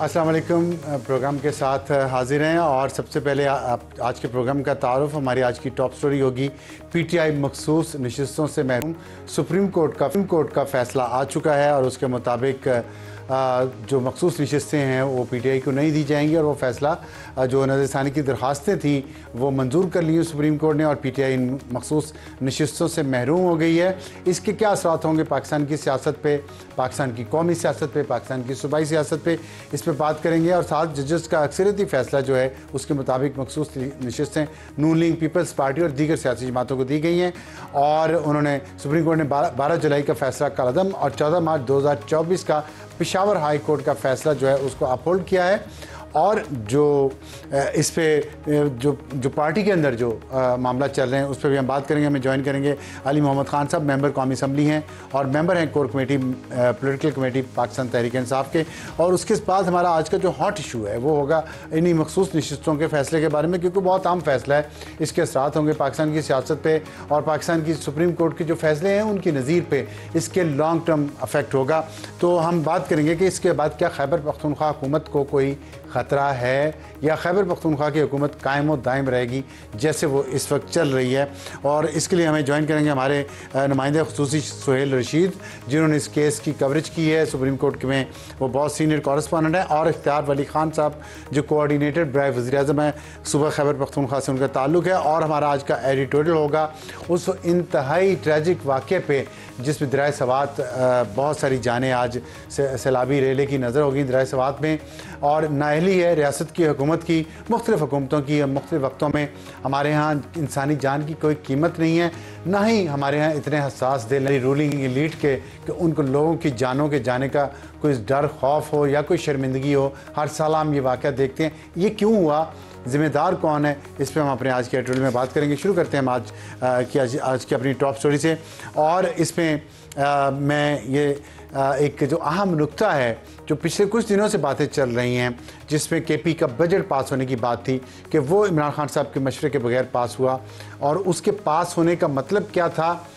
अस्सलाम वालेकुम। प्रोग्राम के साथ हाजिर हैं और सबसे पहले आज के प्रोग्राम का तारुफ हमारी आज की टॉप स्टोरी होगी। पीटीआई मखसूस नशिस्तों से महरूम। सुप्रीम कोर्ट का फैसला आ चुका है और उसके मुताबिक जो मखसूस नशिस्तें हैं वो पीटीआई को नहीं दी जाएंगी और वो फ़ैसला जो नज़रसानी की दरख्वास्तें थी वो मंजूर कर ली सुप्रीम कोर्ट ने और पीटीआई इन मखसूस नशिस्तों से महरूम हो गई है। इसके क्या असरात होंगे पाकिस्तान की सियासत पे, पाकिस्तान की कौमी सियासत पे, पाकिस्तान की सूबाई सियासत पे, इस पर बात करेंगे। और साथ जजेस का अक्सरियती फ़ैसला जो है उसके मुताबिक मखसूस नशिस्तें नून लीग, पीपल्स पार्टी और दीगर सियासी जमातों को दी गई हैं और उन्होंने सुप्रीम कोर्ट ने 12 जुलाई का फ़ैसला कलअदम और 14 मार्च 2024 का पेशावर हाई कोर्ट का फ़ैसला जो है उसको अपहोल्ड किया है। और जो इस पे जो पार्टी के अंदर जो मामला चल रहे हैं उस पर भी हम बात करेंगे। हमें ज्वाइन करेंगे अली मोहम्मद खान साहब, मेंबर कौमी असम्बली हैं और मेंबर हैं core committee political committee Pakistan Tehreek Insaf के। और उसके बाद हमारा आज का जो हॉट इशू है वो होगा इन्हीं मखसूस नशिस्तों के फ़ैसले के बारे में, क्योंकि बहुत आम फैसला है। इसके असरात होंगे पाकिस्तान की सियासत पे और पाकिस्तान की सुप्रीम कोर्ट के जो फैसले हैं उनकी नज़ीर पे इसके लॉन्ग टर्म अफेक्ट होगा। तो हम बात करेंगे कि इसके बाद क्या खैबर पख्तूनख्वा हुकूमत को कोई ख़तरा है या खैबर पख्तूनख्वा की हुकूमत कायम व दायम रहेगी जैसे वो इस वक्त चल रही है। और इसके लिए हमें ज्वाइन करेंगे हमारे नुमाइंदे खुसूसी सुहेल रशीद, जिन्होंने इस केस की कवरेज की है सुप्रीम कोर्ट में, वो बहुत सीनियर कॉरेस्पॉन्डेंट है, और इख्तियार वली खान साहब जो कोऑर्डिनेटर बराए वज़ीर-ए-आज़म है सूबा खैबर पख्तूनख्वा से उनका ताल्लुक़ है। और हमारा आज का एडिटोरियल होगा उस इंतहाई ट्रैजिक वाक़े पे जिसमें दरिया सवात बहुत सारी जानें आज सैलाबी रेले की नज़र होगी दरिया सवात में। और नाअहली है रियासत की हुकूमत की, मुख्तलिफ़ हुकूमतों की मुख्तलिफ़ वक्तों में। हमारे यहाँ इंसानी जान की कोई कीमत नहीं है, ना ही हमारे यहाँ इतने हसास दिल रूलिंग एलीट के कि उनको लोगों की जानों के जाने का कोई डर खौफ हो या कोई शर्मिंदगी हो। हर साल हम ये वाक़या देखते हैं, ये क्यों हुआ, ज़िम्मेदार कौन है, इस पर हम अपने आज के एडिटोरियल में बात करेंगे। शुरू करते हैं हम आज की अपनी टॉप स्टोरी से। और इसमें मैं ये एक जो अहम नुक्ता है जो पिछले कुछ दिनों से बातें चल रही हैं जिसमें केपी का बजट पास होने की बात थी कि वो इमरान खान साहब के मशवरे के बगैर पास हुआ। और उसके पास होने का मतलब क्या था,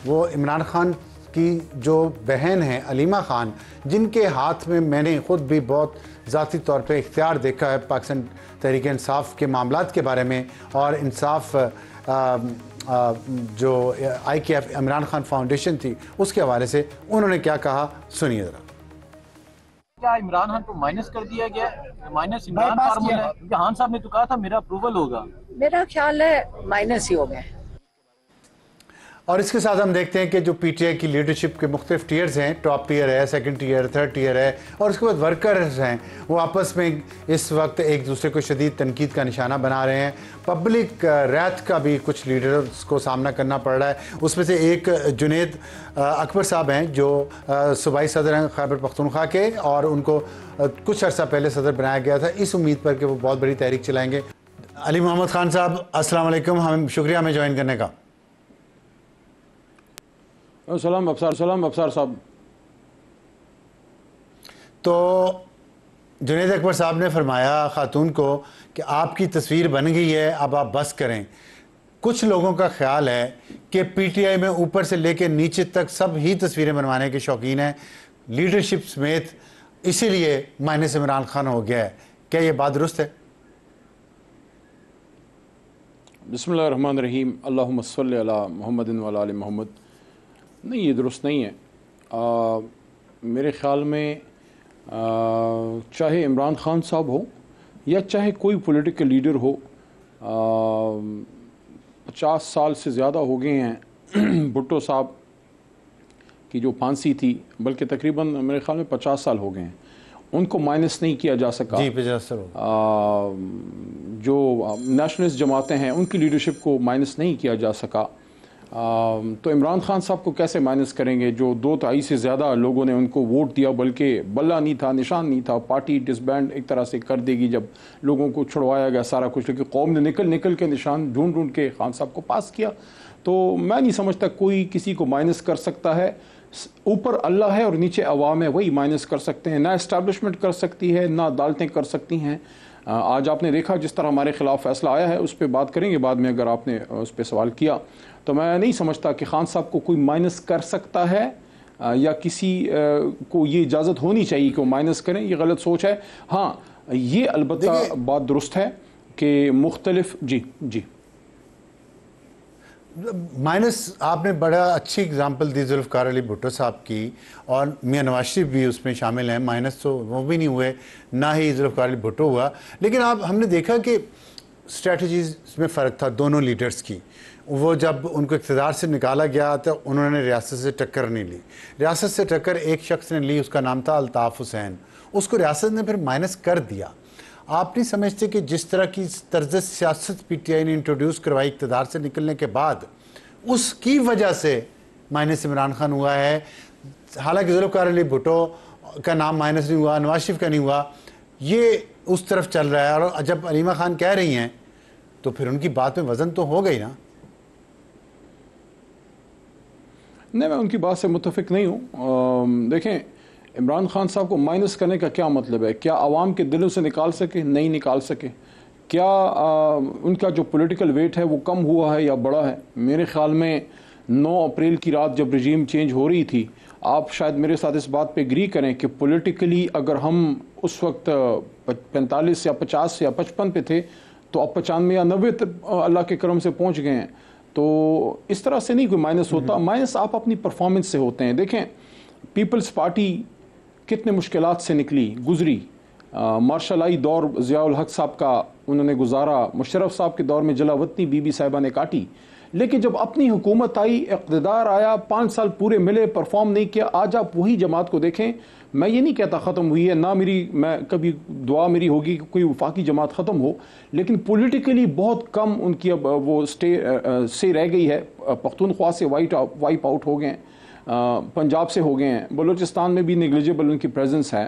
वो इमरान खान की जो बहन है अलीमा खान, जिनके हाथ में मैंने ख़ुद भी बहुत ज़ाती तौर पे इख्तियार देखा है पाकिस्तान तहरीक इंसाफ के मामलात के बारे में और इंसाफ जो IKF इमरान खान फाउंडेशन थी उसके हवाले से उन्होंने क्या कहा, सुनिए ज़रा। क्या इमरान खान को माइनस कर दिया गया? माइनस इमरान फार्मूला है, क्योंकि खान साहब ने तो कहा था मेरा अप्रूवल होगा। मेरा ख्याल है माइनस ही हो गया। और इसके साथ हम देखते हैं कि जो पीटीआई की लीडरशिप के मुख्तलिफ टीयर्स हैं, टॉप टीयर है, सेकंड टीयर, थर्ड टीयर है और उसके बाद वर्कर्स हैं, वो आपस में इस वक्त एक दूसरे को शदीद तनकीद का निशाना बना रहे हैं। पब्लिक रैत का भी कुछ लीडर्स को सामना करना पड़ रहा है। उसमें से एक जुनेद अकबर साहब हैं जो सूबाई सदर हैं खैबर पख्तूनख्वा के, और उनको कुछ अर्सा पहले सदर बनाया गया था इस उम्मीद पर कि वो बहुत बड़ी तहरीक चलाएँगे। अली मोहम्मद खान साहब अस्सलाम वालेकुम, हम शुक्रिया हमें ज्वाइन करने का। सलाम अफसर साहब। तो जुनेद अकबर साहब ने फरमाया खातून को कि आपकी तस्वीर बन गई है, अब आप बस करें। कुछ लोगों का ख्याल है कि पीटीआई में ऊपर से लेकर नीचे तक सब ही तस्वीरें बनवाने के शौकीन हैं, लीडरशिप समेत, इसीलिए माइनस इमरान खान हो गया है। क्या ये बात दुरुस्त है? बिस्मिल्लाहिर्रहमानिर्रहीम, अल्लाहुम्मा सल्लि अला मुहम्मदिन व अला आलि मुहम्मद। नहीं, ये दुरुस्त नहीं है। मेरे ख़्याल में चाहे इमरान खान साहब हो या चाहे कोई पॉलिटिकल लीडर हो, 50 साल से ज़्यादा हो गए हैं भुट्टो साहब की जो फांसी थी, बल्कि तकरीबन मेरे ख़्याल में 50 साल हो गए हैं, उनको माइनस नहीं किया जा सका। जी, 50 साल। जो नेशनलिस्ट जमातें हैं उनकी लीडरशिप को माइनस नहीं किया जा सका। तो इमरान खान साहब को कैसे माइनस करेंगे जो 2/3 से ज़्यादा लोगों ने उनको वोट दिया, बल्कि बल्ला नहीं था, निशान नहीं था। पार्टी डिसबैंड एक तरह से कर देगी जब लोगों को छुड़वाया गया सारा कुछ, लेकिन कौम ने निकल के निशान ढूंढ के खान साहब को पास किया। तो मैं नहीं समझता कोई किसी को माइनस कर सकता है। ऊपर अल्लाह है और नीचे अवाम है, वही माइनस कर सकते हैं। ना इस्टेब्लिशमेंट कर सकती है, ना अदालतें कर सकती हैं। आज आपने देखा जिस तरह हमारे ख़िलाफ़ फ़ैसला आया है, उस पर बात करेंगे बाद में अगर आपने उस पर सवाल किया। तो मैं नहीं समझता कि खान साहब को कोई माइनस कर सकता है। या किसी को ये इजाज़त होनी चाहिए कि वो माइनस करें, ये गलत सोच है। हाँ, ये अलबत्ता बात दुरुस्त है कि मुख्तलिफ जी माइनस आपने बड़ा अच्छी एग्जांपल दी जुल्फ़िकार अली भुट्टो साहब की, और मियां नवाज शरीफ भी उसमें शामिल हैं। माइनस तो वो भी नहीं हुए, ना ही जुल्फ़िकार अली भुट्टो हुआ। लेकिन हमने देखा कि स्ट्रेटजीज में फ़र्क था दोनों लीडर्स की। वो जब उनको इक़्तिदार से निकाला गया तो उन्होंने रियासत से टक्कर नहीं ली। रियासत से टक्कर एक शख्स ने ली, उसका नाम था अल्ताफ़ हुसैन। उसको रियासत ने फिर माइनस कर दिया। आप नहीं समझते कि जिस तरह की तर्ज सियासत PTI ने इंट्रोड्यूस करवाई इक़्तिदार से निकलने के बाद, उसकी वजह से माइनस इमरान खान हुआ है। हालांकि जुल्फ़िकार अली भुट्टो का नाम माइनस नहीं हुआ, नवाज शरीफ का नहीं हुआ, ये उस तरफ चल रहा है। और जब अलीमा खान कह रही हैं तो फिर उनकी बात में वज़न तो हो गई ना। नहीं, मैं उनकी बात से मुत्तफिक नहीं हूँ। देखें, इमरान खान साहब को माइनस करने का क्या मतलब है? क्या आवाम के दिलों से निकाल सके? नहीं निकाल सके। क्या उनका जो पॉलिटिकल वेट है वो कम हुआ है या बढ़ा है? मेरे ख्याल में 9 अप्रैल की रात जब रजीम चेंज हो रही थी, आप शायद मेरे साथ इस बात पे एग्री करें कि पॉलिटिकली अगर हम उस वक्त 45 या 50 या 55 पे थे, तो अब 95 या 90 तक अल्लाह के करम से पहुँच गए हैं। तो इस तरह से नहीं कोई माइनस होता। माइनस आप अपनी परफॉर्मेंस से होते हैं। देखें, पीपल्स पार्टी कितने मुश्किलात से निकली, गुजरी। मार्शलाई दौर ज़ियाउल हक साहब का उन्होंने गुजारा, मुशर्रफ साहब के दौर में जलावतनी बीबी साहिबा ने काटी। लेकिन जब अपनी हुकूमत आई, इक़्तिदार आया, 5 साल पूरे मिले, परफॉर्म नहीं किया। आज आप वही जमात को देखें। मैं ये नहीं कहता ख़त्म हुई है, ना मैं कभी दुआ मेरी होगी कि कोई वफाकी जमात ख़त्म हो, लेकिन पॉलिटिकली बहुत कम उनकी अब वो से रह गई है। पख्तूनख्वा से वाइप आउट हो गए हैं, पंजाब से हो गए हैं, बलूचिस्तान में भी नेग्लिजिबल उनकी प्रेजेंस है।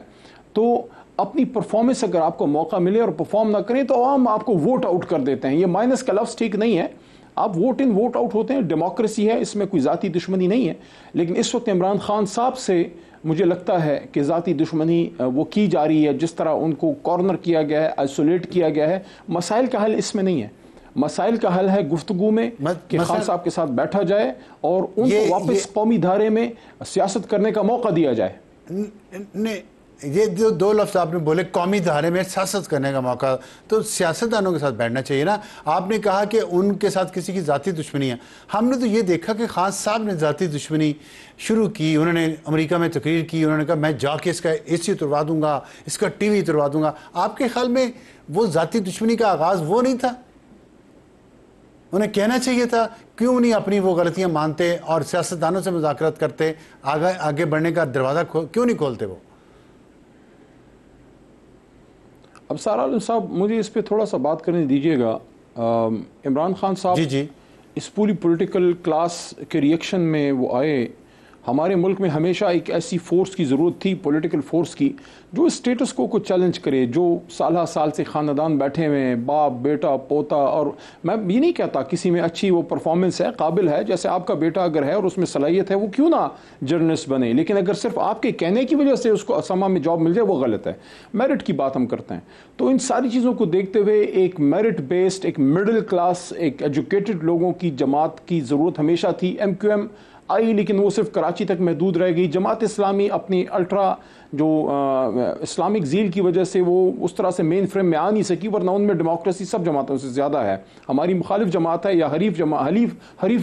तो अपनी परफॉर्मेंस अगर आपको मौका मिले और परफॉर्म ना करें तो आम आपको वोट आउट कर देते हैं। ये माइनस का लफ्ज़ ठीक नहीं है। आप वोट इन वोट आउट होते हैं, डेमोक्रेसी है, इसमें कोई ज़ाती दुश्मनी नहीं है। लेकिन इस वक्त इमरान खान साहब से मुझे लगता है कि ज़ाती दुश्मनी वो की जा रही है। जिस तरह उनको कॉर्नर किया गया है, आइसोलेट किया गया है, मसाइल का हल इसमें नहीं है। मसाइल का हल है गुफ्तगू में कि खान साहब के साथ बैठा जाए और उनको वापस कौमी धारे में सियासत करने का मौका दिया जाए। नहीं, ये जो 2 लफ्ज़ आपने बोले, कौमी धारे में सियासत करने का मौका, तो सियासतदानों के साथ बैठना चाहिए ना। आपने कहा कि उनके साथ किसी की ज़ाती दुश्मनी है। हमने तो ये देखा कि खान साहब ने ज़ाती दुश्मनी शुरू की। उन्होंने अमेरिका में तकरीर की, उन्होंने कहा मैं जाके इसका AC उतरवा दूंगा, इसका TV उतरवा दूंगा। आपके ख्याल में वो ज़ाती दुश्मनी का आगाज़ वो नहीं था? उन्हें कहना चाहिए था, क्यों नहीं अपनी वो गलतियां मानते और सियासतदानों से मुज़ाकरत करते, आगे बढ़ने का दरवाज़ा क्यों नहीं खोलते वो? अब सारा आलम साहब, मुझे इस पे थोड़ा सा बात करने दीजिएगा। इमरान खान साहब जी इस पूरी पॉलिटिकल क्लास के रिएक्शन में वो आए। हमारे मुल्क में हमेशा एक ऐसी फोर्स की ज़रूरत थी, पॉलिटिकल फोर्स की, जो स्टेटस को चैलेंज करे, जो साल से ख़ानदान बैठे हुए हैं, बाप बेटा पोता। और मैं ये नहीं कहता किसी में अच्छी वो परफॉर्मेंस है, काबिल है, जैसे आपका बेटा अगर है और उसमें सलाहियत है, वो क्यों ना जर्नलिस्ट बने। लेकिन अगर सिर्फ आपके कहने की वजह से उसको असमा में जॉब मिल जाए, वो गलत है। मेरिट की बात हम करते हैं। तो इन सारी चीज़ों को देखते हुए एक मेरिट बेस्ड, एक मिडिल क्लास, एक एजुकेटेड लोगों की जमात की ज़रूरत हमेशा थी। MQM आई, लेकिन वो सिर्फ कराची तक महदूद रह गई। जमात इस्लामी अपनी अल्ट्रा जो इस्लामिक ज़ील की वजह से वो उस तरह से मेन फ्रेम में आ नहीं सकी, वरना उनमें डेमोक्रेसी सब जमातों से ज़्यादा है। हमारी मुखालिफ जमात है या हरीफ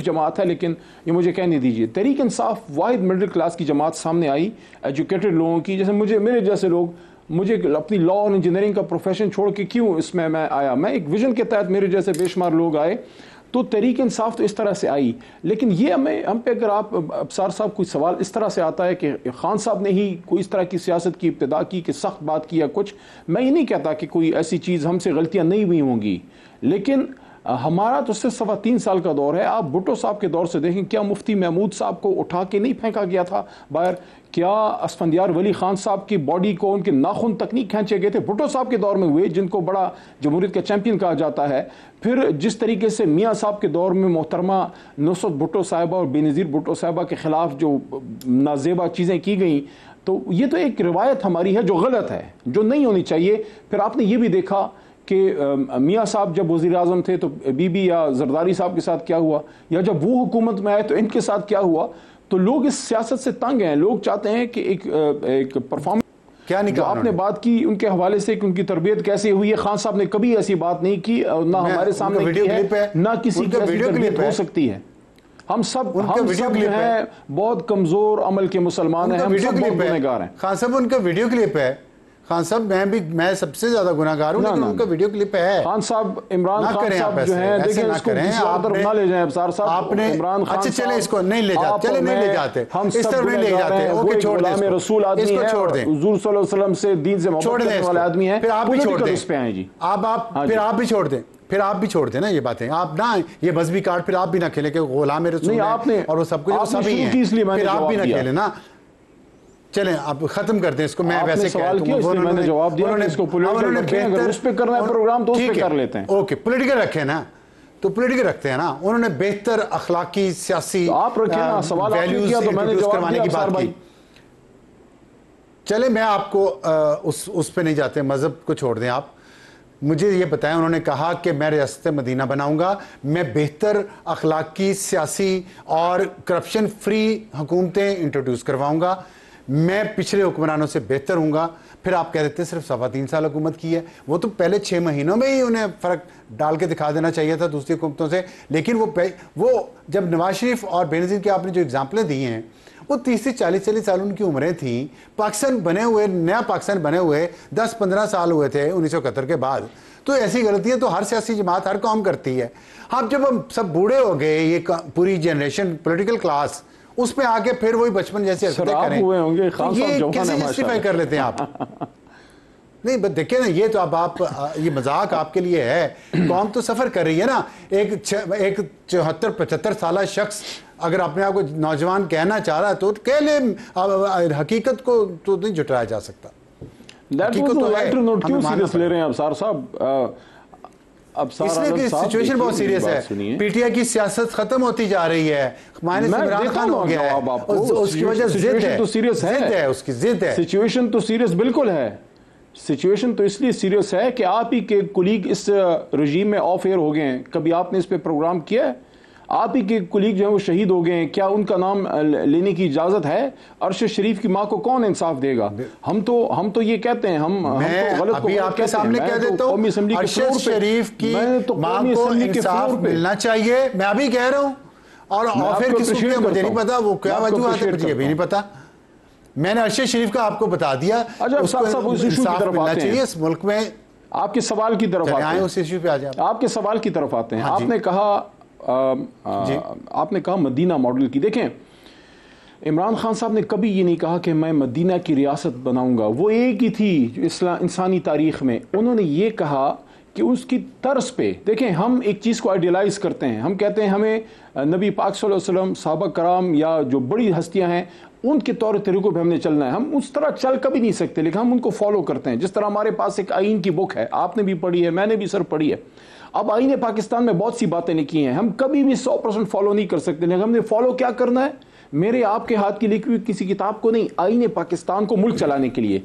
जमात है, लेकिन ये मुझे कहने दीजिए, तहरीक इंसाफ वाहिद मिडिल क्लास की जमात सामने आई, एजुकेटेड लोगों की। जैसे मेरे जैसे लोग, मुझे अपनी लॉ और इंजीनियरिंग का प्रोफेशन छोड़ के क्यों इसमें मैं आया, मैं एक विजन के तहत मेरे जैसे बेशुमार लोग आए। तो तहरीक इंसाफ तो इस तरह से आई। लेकिन ये हम पे अगर आप अबसार साहब कोई सवाल इस तरह से आता है कि खान साहब ने ही कोई इस तरह की सियासत की इब्तिदा की कि सख्त बात की या कुछ, मैं ये नहीं कहता कि कोई ऐसी चीज़ हमसे गलतियां नहीं हुई होंगी। लेकिन हमारा तो सिर्फ 3.25 साल का दौर है। आप भुट्टो साहब के दौर से देखें, क्या मुफ्ती महमूद साहब को उठा के नहीं फेंका गया था बाहर? क्या असफंदियार वली खान साहब की बॉडी को उनके नाखून तक नहीं खींचे गए थे? भुट्टो साहब के दौर में हुए, जिनको बड़ा जमहूरियत का चैंपियन कहा जाता है। फिर जिस तरीके से मियाँ साहब के दौर में मोहतरमा नुसरत भुट्टो साहिबा और बेनज़ीर भुट्टो साहिबा के ख़िलाफ़ जो नाजेबा चीज़ें की गई, तो ये तो एक रिवायत हमारी है जो गलत है, जो नहीं होनी चाहिए। फिर आपने ये भी देखा कि मियाँ साहब जब वज़ीर आज़म थे तो बीबी या जरदारी साहब के साथ क्या हुआ, या जब वो हुकूमत में आए तो इनके साथ क्या हुआ। तो लोग इस सियासत से तंग हैं। लोग चाहते हैं कि एक परफॉर्मेंस क्या निकला। आपने बात की उनके हवाले से कि उनकी तरबियत कैसे हुई है, खान साहब ने कभी ऐसी बात नहीं की, ना हमारे सामने की है, ना किसी की ऐसी तरबियत हो सकती है। हम सब जो हैं बहुत कमजोर अमल के मुसलमान हैं, हम सब बहुत गुनहगार हैं। खान साहब उनका वीडियो क्लिप है। खान साहब मैं सबसे ज्यादा गुनाहगार हूं, लेकिन उनका वीडियो क्लिप है। खान साहब, इमरान खान साहब जो हैं, देखिए इसको आप ना ले जाएं अफसार साहब, आपने इमरान खान, अच्छा चले इसको नहीं ले जाते, चले नहीं ले जाते, हम इस तरह नहीं ले जाते, ओके छोड़ दें, रसूल आदमी है, छोड़ दें, हुजूर सल्लल्लाहु अलैहि वसल्लम से दीन से मोहब्बत करने वाले आदमी हैं, फिर आप भी छोड़ दें, उस पे आए जी, फिर आप भी छोड़ दें, फिर आप भी छोड़ देना ये बातें। आप ना ये मजहबी कार्ड फिर आप भी ना खेले कि गुलाम रसूल आपने और वो सब कुछ सभी हैं, फिर आप भी ना खेले ना। चलें आप खत्म कर दें इसको। मैं वैसे सवाल किया इसलिए मैंने जवाब दिया, इसको पॉलिटिकल रखें, अगर उस पे करना है प्रोग्राम तो उस पे कर लेते हैं। ओके पॉलिटिकल रखें ना, तो पॉलिटिकल रखते हैं ना। उन्होंने बेहतर अखलाकी सियासी आप रखें ना, सवाल आपने किया तो मैंने जवाब करवाने की बात की। चले मैं आपको उस पे नहीं जाते, मजहब को छोड़ दें आप। मुझे ये बताएं, उन्होंने कहा कि मैं रियासत मदीना बनाऊंगा, मैं बेहतर अखलाकी सियासी और करप्शन फ्री हुकूमतें इंट्रोड्यूस करवाऊंगा, मैं पिछले हुक्मरानों से बेहतर हूँगा। फिर आप कह देते सिर्फ 3.25 साल हुकूमत की है। वो तो पहले 6 महीनों में ही उन्हें फ़र्क डाल के दिखा देना चाहिए था दूसरी हुकूमतों से। लेकिन वो जब नवाज शरीफ और बेनज़ीर की आपने जो एग्जाम्पलें दी हैं, वो 30 से 40 साल उनकी उम्रें थी। पाकिस्तान बने हुए, नया पाकिस्तान बने हुए 10-15 साल हुए थे 1971 के बाद। तो ऐसी गलतियाँ तो हर सियासी जमात, हर कौम करती है। अब जब हम सब बूढ़े हो गए, ये पूरी जनरेशन, पॉलिटिकल क्लास, उसमें आके फिर वही बचपन जैसी हरकतें करें, हुए होंगे, तो ये कैसे जस्टिफाई कर लेते हैं आप? नहीं बस देखिए ना, ये तो आप ये मजाक आपके लिए है। कौम तो सफर कर रही है ना। एक 74-75 साल शख्स अगर अपने आप को नौजवान कहना चाह रहा है तो कह ले। हकीकत को तो नहीं जुटाया जा सकता। क्यों सीरियस ले रहे हैं अफसार साहब? इसलिए कि सिचुएशन बहुत सीरियस है। पीटीआई की सियासत खत्म होती जा रही है, माइनस इमरान खान हो गया है, उसकी वजह जिद है, तो सीरियस है, उसकी जिद है। सिचुएशन तो सीरियस बिल्कुल है। सिचुएशन तो इसलिए सीरियस है कि आप ही के कुलीग इस रजीम में ऑफ एयर हो गए हैं। कभी आपने इस पे प्रोग्राम किया है? आप ही के कुलीग जो है वो शहीद हो गए हैं, क्या उनका नाम लेने की इजाजत है? अर्श शरीफ की मां को कौन इंसाफ देगा? हम तो ये कहते हैं, हम तो गलत अभी आपके सामने कह देता हूं, अर्शद शरीफ की मां को इंसाफ मिलना चाहिए। मैं अभी कह रहा हूं, और फिर किसी को मुझे नहीं पता वो क्या वजूहत है, मुझे भी नहीं पता। मैंने अर्शद शरीफ का आपको बता दिया। उसको इंसाफ मिलना चाहिए इस मुल्क में। आपके सवाल की तरफ आते हैं, उस इश्यू पे आ जाए। आपके सवाल की तरफ आते हैं। आपने कहा मदीना मॉडल की। देखें, इमरान खान साहब ने कभी ये नहीं कहा कि मैं मदीना की रियासत बनाऊंगा। वो एक ही थी जो इंसानी तारीख में उन्होंने ये कहा कि उसकी तर्ज पे देखें। हम एक चीज़ को आइडियलाइज करते हैं, हम कहते हैं हमें नबी पाक सल्लल्लाहु अलैहि वसल्लम, सहाबा कराम या जो बड़ी हस्तियां हैं उनके तौर तरीकों पे हमने चलना है। हम उस तरह चल कभी नहीं सकते, लेकिन हम उनको फॉलो करते हैं। जिस तरह हमारे पास एक आइन की बुक है, आपने भी पढ़ी है, मैंने भी सर पढ़ी है। अब आईने पाकिस्तान में बहुत सी बातें लिखी हैं, हम कभी भी 100% फॉलो नहीं कर सकते, लेकिन हमने फॉलो क्या करना है? मेरे आपके हाथ की लिखी हुई किसी किताब को नहीं, आईने पाकिस्तान को मुल्क चलाने के लिए।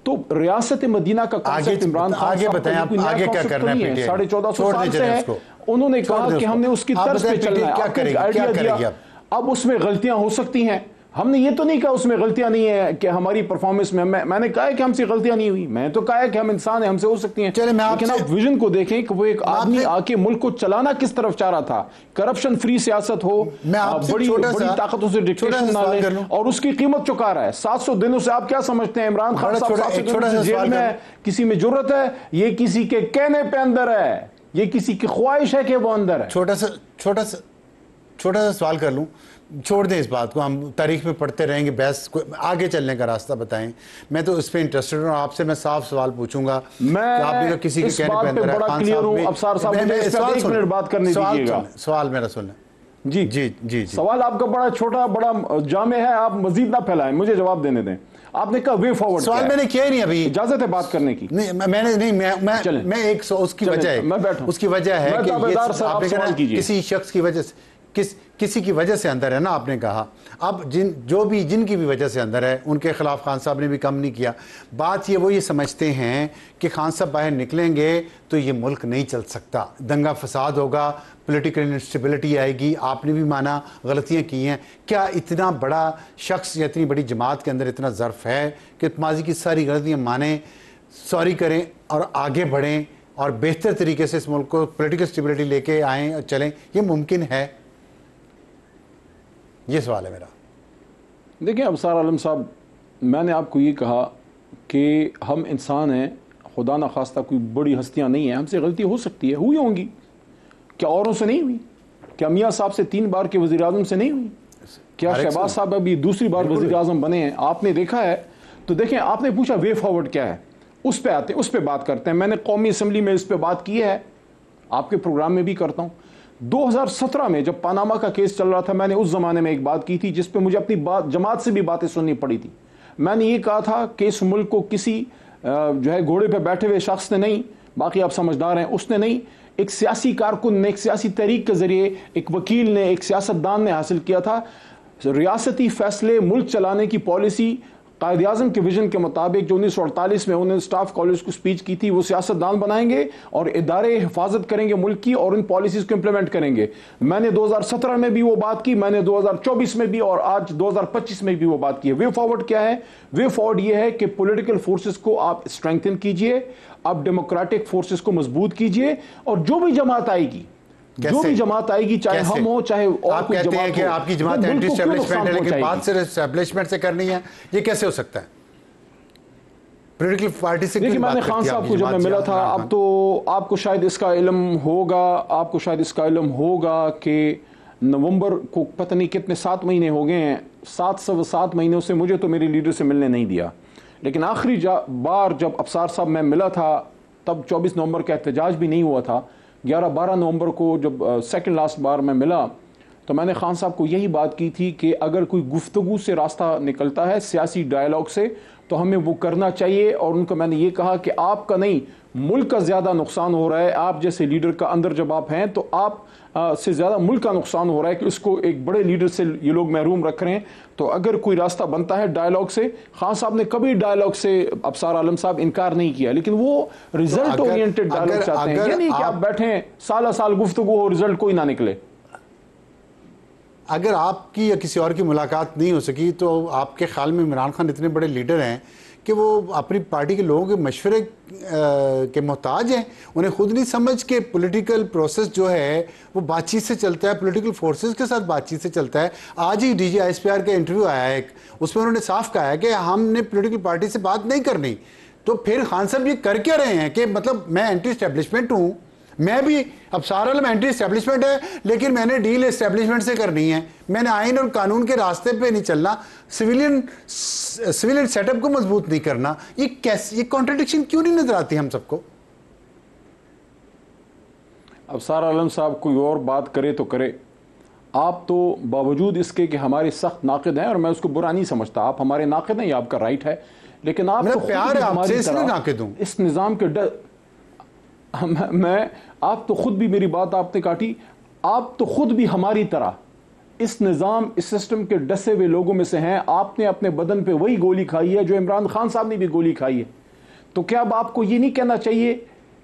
तो रियासत मदीना का कांसेप्ट इमरान खान आगे बताएं, आप आगे क्या करना है? 1450 साल से है। उन्होंने कहा कि हमने उसकी तर्ज पे चलना है, आइडिया दिया। अब उसमें गलतियां हो सकती हैं, हमने ये तो नहीं कहा उसमें गलतियां नहीं है कि हमारी परफॉर्मेंस में। मैंने कहा है कि हमसे गलतियां नहीं हुई, मैं तो कहा है कि हम इंसान हैं, हमसे हो सकती हैं। लेकिन आप विजन को देखें कि वो एक आदमी आके मुल्क को चलाना किस तरफ चाह रहा था। करप्शन फ्री सियासत हो, बड़ी ताकतों से डिक्टेशन ना ले, और उसकी कीमत चुका रहा है 700 दिनों से। आप क्या समझते हैं इमरान खान साहब जेल में है, किसी में जरूरत है? ये किसी के कहने पे अंदर है, ये किसी की ख्वाहिश है कि वो अंदर है। छोटा सा सवाल कर लूं, छोड़ दें इस बात को, हम तारीख में पढ़ते रहेंगे, बहस को आगे चलने का रास्ता बताएं। मैं तो इस पे इंटरेस्टेड हूं, आपसे मैं साफ सवाल पूछूंगा। मैं आपने किसी के कहने पे अंदर है, खान साहब बात करने दीजिएगा। सवाल मेरा सुन जी जी जी। सवाल आपका बड़ा छोटा, बड़ा जामे है, आप मजीद ना फैलाएं, मुझे जवाब देने दें। आपने कहा वे फॉरवर्ड, सवाल मैंने किया ही नहीं अभी। इजाजत है बात करने की? नहीं मैंने नहीं, मैं एक उसकी वजह है, मैं बैठूं, उसकी वजह है कि किसी किसी शख्स की वजह से किसी की वजह से अंदर है ना, आपने कहा। अब जिनकी भी वजह से अंदर है उनके खिलाफ खान साहब ने भी कम नहीं किया। बात वो ये समझते हैं कि खान साहब बाहर निकलेंगे तो ये मुल्क नहीं चल सकता, दंगा फसाद होगा, पॉलिटिकल इंस्टेबिलिटी आएगी। आपने भी माना गलतियां की हैं। क्या इतना बड़ा शख्स या इतनी बड़ी जमात के अंदर इतना ज़र्फ है कि माजी की सारी गलतियां माने, सॉरी करें और आगे बढ़ें और बेहतर तरीके से इस मुल्क को पॉलिटिकल स्टेबिलिटी लेके आएँ और चलें? ये मुमकिन है? ये सवाल है मेरा। देखिए अबसार आलम साहब, मैंने आपको ये कहा कि हम इंसान हैं, खुदा न खास्ता कोई बड़ी हस्तियां नहीं हैं, हमसे गलती हो सकती है, हुई होंगी। क्या औरों से नहीं हुई? क्या मियाँ साहब से 3 बार के वज़ीर आज़म से नहीं हुई? क्या शहबाज साहब अभी दूसरी बार वज़ीर आज़म बने हैं? आपने देखा है? तो देखें, आपने पूछा वे फॉरवर्ड क्या है, उस पर आते हैं, उस पर बात करते हैं। मैंने कौमी असम्बली में इस पर बात की है, आपके प्रोग्राम में भी करता हूँ। 2017 में जब पनामा का केस चल रहा था, मैंने उस ज़माने में एक बात की थी जिस पे मुझे अपनी जमात से भी बातें सुननी पड़ी थी। मैंने ये कहा था कि इस मुल्क को किसी जो है घोड़े पे बैठे हुए शख्स ने नहीं, बाकी आप समझदार हैं, उसने नहीं, एक सियासी कारकुन ने, एक सियासी तहरीक के ज़रिए, एक वकील ने, एक सियासतदान ने हासिल किया था। रियासती फैसले, मुल्क चलाने की पॉलिसी कायद आज़म के विजन के मुताबिक जो 1948 में उन्होंने स्टाफ कॉलेज को स्पीच की थी, वो सियासतदान बनाएंगे और इदारे हिफाजत करेंगे मुल्क की और इन पॉलिसीज़ को इम्प्लीमेंट करेंगे। मैंने 2017 में भी वो बात की, मैंने 2024 में भी और आज 2025 में भी वो बात की है। वे फॉरवर्ड क्या है? वे फॉरवर्ड ये है कि पॉलिटिकल फोर्सेस को आप स्ट्रेंथन कीजिए, आप डेमोक्रेटिक फोर्सेस को मजबूत कीजिए, और जो भी जमात आएगी, जो भी जमात आएगी, चाहे हम हो चाहे और कोई जमात हो, कि आपकी जमात एंटी एस्टैब्लिशमेंट है लेकिन बात सिर्फ एस्टैब्लिशमेंट से करनी है, ये कैसे हो सकता है? पॉलिटिकल पार्टी से देखिए, मैंने खान साहब को जब मैं मिला था, अब तो आपको शायद इसका इल्म होगा कि नवंबर को पता नहीं कितने 7 महीने हो गए हैं, 7 महीनों से मुझे तो मेरे लीडर से मिलने नहीं दिया। लेकिन आखिरी बार जब अफसार साहब मैं मिला था तब 24 नवंबर का एहतजाज भी नहीं हुआ था। 11-12 नवंबर को जब सेकंड लास्ट बार मैं मिला तो मैंने खान साहब को यही बात की थी कि अगर कोई गुफ्तगू से रास्ता निकलता है, सियासी डायलॉग से, तो हमें वो करना चाहिए। और उनको मैंने ये कहा कि आपका नहीं, मुल्क का ज़्यादा नुकसान हो रहा है, आप जैसे लीडर का अंदर जब आप हैं तो आप से ज़्यादा मुल्क का नुकसान हो रहा है कि उसको एक बड़े लीडर से ये लोग महरूम रख रहे हैं। तो अगर कोई रास्ता बनता है डायलॉग से, खान साहब ने कभी डायलॉग से, अबसार आलम साहब, इनकार नहीं किया, लेकिन वो रिजल्ट ओरिएंटेड डायलॉग चाहते हैं। ये नहीं कि आप बैठें साल गुफ्तगू हो, रिजल्ट कोई ना निकले। अगर आपकी या किसी और की मुलाकात नहीं हो सकी तो आपके ख्याल में इमरान खान इतने बड़े लीडर हैं कि वो अपनी पार्टी के लोगों के मशवरे के मोहताज हैं? उन्हें खुद नहीं समझ के पॉलिटिकल प्रोसेस जो है वो बातचीत से चलता है, पॉलिटिकल फोर्सेस के साथ बातचीत से चलता है। आज ही DGISPR का इंटरव्यू आया है, उसमें उन्होंने साफ कहा है कि हमने पॉलिटिकल पार्टी से बात नहीं करनी। तो फिर खान साहब ये कर क्या रहे हैं कि मतलब मैं एंटी एस्टेब्लिशमेंट हूँ, मैं भी, अब सारा एंटी एस्टेब्लिशमेंट है लेकिन मैंने डील एस्टेब्लिशमेंट से करनी है, मैंने आइन और कानून के रास्ते पे नहीं चलना, सिविलियन सेटअप को मजबूत नहीं करना। ये कैसे, ये कॉन्ट्रडिक्शन क्यों नहीं नजर आती हम सबको? अब सारा आलम साहब कोई और बात करे तो करे, आप तो बावजूद इसके कि हमारे सख्त नाक़िद हैं, और मैं उसको बुरा नहीं समझता, आप हमारे नाक़िद हैं, ये आपका राइट है, लेकिन आप तो प्यार है आपसे इसलिए नाक़िद हूं, इस निज़ाम के डर मैं, आप तो खुद भी, मेरी बात आपने काटी, आप तो खुद भी हमारी तरह इस निज़ाम, इस सिस्टम के डसे हुए लोगों में से हैं। आपने अपने बदन पे वही गोली खाई है जो इमरान खान साहब ने भी गोली खाई है। तो क्या अब आपको ये नहीं कहना चाहिए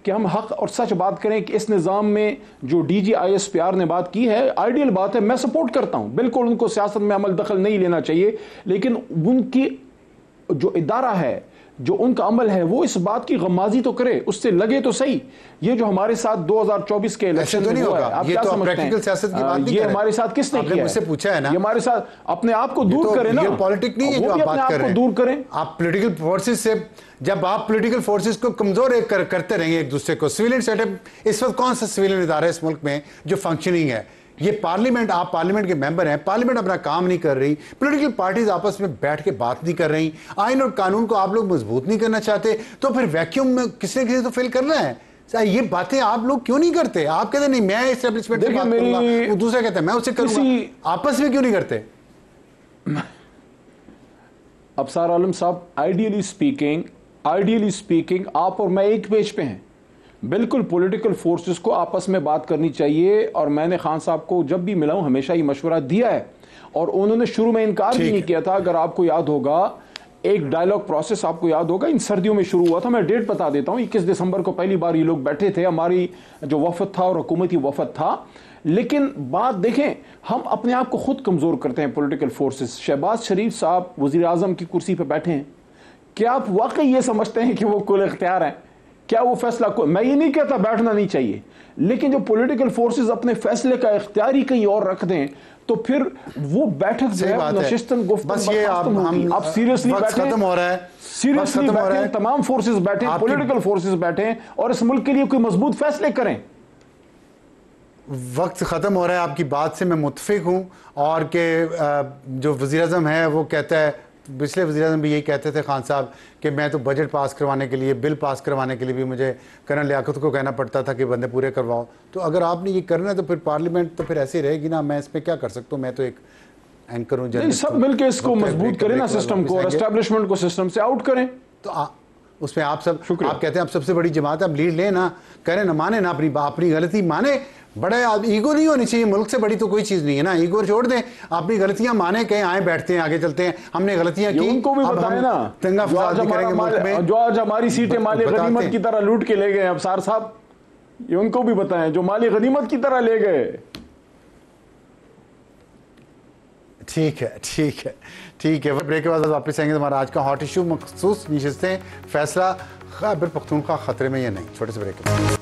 कि हम हक और सच बात करें कि इस निज़ाम में जो DGISPR ने बात की है, आइडियल बात है, मैं सपोर्ट करता हूं, बिल्कुल उनको सियासत में अमल दखल नहीं लेना चाहिए, लेकिन उनकी जो इदारा है, जो उनका अमल है, वो इस बात की गमाजी तो करे, उससे लगे तो सही। ये जो हमारे साथ 2024 के इलेक्शन तो में हुआ है, आप क्या समझते हैं? सियासत की बात नहीं ये हमारे साथ किसने किया? मुझसे पूछा है ना, ये हमारे साथ अपने आप को दूर करें ना, पॉलिटिक्स नहीं है जो आप बात कर रहे हैं, दूर करें। आप पॉलिटिकल फोर्सेस से, जब आप पॉलिटिकल फोर्सेस को कमजोर करते रहेंगे एक दूसरे को, सिविलियन सेटअप, इस वक्त कौन सा सिविलियन इदारा है इस मुल्क में जो फंक्शनिंग है? ये पार्लियामेंट, आप पार्लियामेंट के मेंबर हैं, पार्लियामेंट अपना काम नहीं कर रही, पॉलिटिकल पार्टीज आपस में बैठ के बात नहीं कर रही, आइन और कानून को आप लोग मजबूत नहीं करना चाहते, तो फिर वैक्यूम में किसी न किसी तो फिल करना है। ये बातें आप लोग क्यों नहीं करते? आप कहते नहीं मैं एस्टेब्लिशमेंट से बात करूंगा, वो दूसरा कहता है मैं उससे करूंगा, आपस में क्यों नहीं करते? अबसार आलम साहब, आइडियली स्पीकिंग आप और मैं एक पेज पे हैं। बिल्कुल पॉलिटिकल फोर्सेस को आपस में बात करनी चाहिए, और मैंने खान साहब को जब भी मिला हूं हमेशा ये मशवरा दिया है, और उन्होंने शुरू में इनकार भी नहीं किया था। अगर आपको याद होगा, एक डायलॉग प्रोसेस आपको याद होगा इन सर्दियों में शुरू हुआ था। मैं डेट बता देता हूं, 21 दिसंबर को पहली बार ये लोग बैठे थे, हमारी जो वफद था और हुकूमती वफद था। लेकिन बात देखें, हम अपने आप को खुद कमजोर करते हैं पॉलिटिकल फोर्सेस। शहबाज शरीफ साहब वजीर आजम की कुर्सी पर बैठे हैं, क्या आप वाकई ये समझते हैं कि वो कुल इख्तियार हैं? क्या वो फैसला मैं ये नहीं कहता बैठना नहीं चाहिए, लेकिन जो पॉलिटिकल फोर्सेस अपने फैसले का इख्तियार ही कहीं और रख दें तो फिर वो बैठक जो है नशिस्तन बस ये आप सीरियसली बैठे, खत्म हो रहा है, सीरियसली बैठे, तमाम फोर्सेस बैठे, पॉलिटिकल फोर्सेस बैठे और इस मुल्क के लिए कोई मजबूत फैसले करें। वक्त ख़त्म हो रहा है, आपकी बात से मैं मुत्फिक हूँ। और कि जो वज़ीर आज़म है वो कहता है, पिछले वज़ीर आज़म भी यही कहते थे खान साहब कि मैं तो बजट पास करवाने के लिए, बिल पास करवाने के लिए भी मुझे कर्नल लियाकत को कहना पड़ता था कि बंदे पूरे करवाओ। तो अगर आपने ये करना है तो फिर पार्लियामेंट तो फिर ऐसे रहेगी ना, मैं इसमें क्या कर सकता हूँ, मैं तो एक एंकर हूँ। सब मिलकर इसको मजबूत करें ना, सिस्टम को, एस्टैब्लिशमेंट को सिस्टम से आउट करें। तो उसमें आप सब, आप कहते हैं आप सबसे बड़ी जमात है, आप लीड लें ना, करें ना, माने ना, अपनी गलती माने। बड़े ईगो नहीं होनी चाहिए, मुल्क से बड़ी तो कोई चीज नहीं है ना, ईगो छोड़ दें, अपनी गलतियां माने, कहीं आए बैठते हैं, आगे चलते हैं, हमने गलतियां की, उनको भी बताएं ना, दंगा फसाद नहीं करेंगे मुल्क में। जो आज हमारी सीटें माली गनीमत की तरह लूट के ले गए अफसार साहब, ये उनको भी बताएं जो माली गनीमत की तरह ले गए। ठीक है, ठीक है, ठीक है। ब्रेक के बाद वापस आएंगे। हमारा आज का हॉट इशू मखसूस नशिस्तें, फैसला खैबर पख्तूनख्वा खतरे में या नहीं। छोटे से ब्रेक के बाद